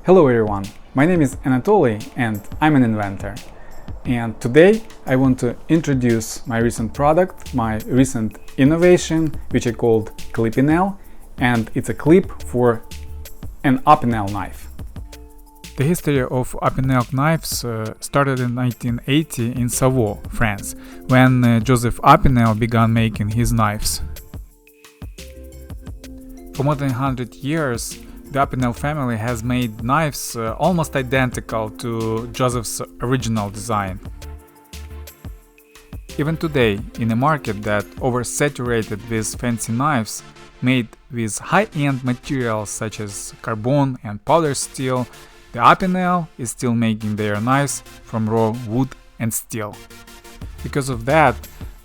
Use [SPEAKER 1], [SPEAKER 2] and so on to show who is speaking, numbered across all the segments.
[SPEAKER 1] Hello everyone, my name is Anatoly and I'm an inventor. And today I want to introduce my recent product, my recent innovation, which I called Clipinel, and it's a clip for an Opinel knife. The history of Opinel knives started in 1980 in Savoie, France, when Joseph Opinel began making his knives. For more than 100 years, the Opinel family has made knives almost identical to Joseph's original design. Even today, in a market that oversaturated with fancy knives made with high-end materials such as carbon and powder steel, the Opinel is still making their knives from raw wood and steel. Because of that,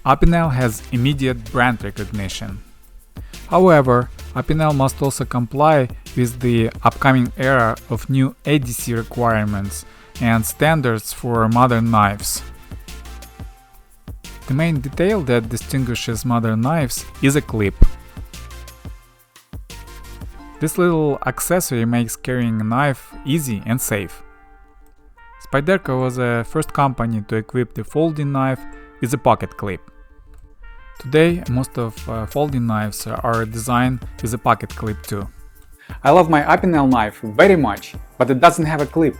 [SPEAKER 1] Opinel has immediate brand recognition. However, Opinel must also comply with the upcoming era of new EDC requirements and standards for modern knives. The main detail that distinguishes modern knives is a clip. This little accessory makes carrying a knife easy and safe. Spyderco was the first company to equip the folding knife with a pocket clip. Today, most of folding knives are designed with a pocket clip too. I love my Opinel knife very much, but it doesn't have a clip.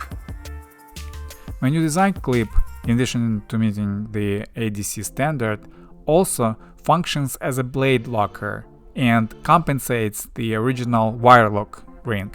[SPEAKER 1] My new design clip, in addition to meeting the EDC standard, also functions as a blade locker and compensates the original wire lock ring.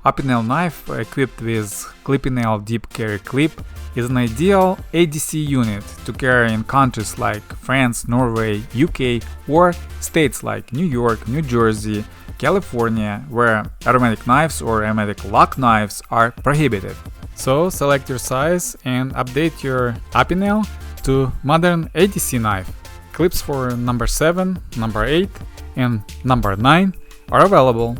[SPEAKER 1] Opinel knife equipped with Clipinel deep carry clip is an ideal EDC unit to carry in countries like France, Norway, UK or states like New York, New Jersey, California, where aromatic knives or aromatic lock knives are prohibited. So select your size and update your Opinel to modern EDC knife. Clips for number 7, number 8 and number 9 are available.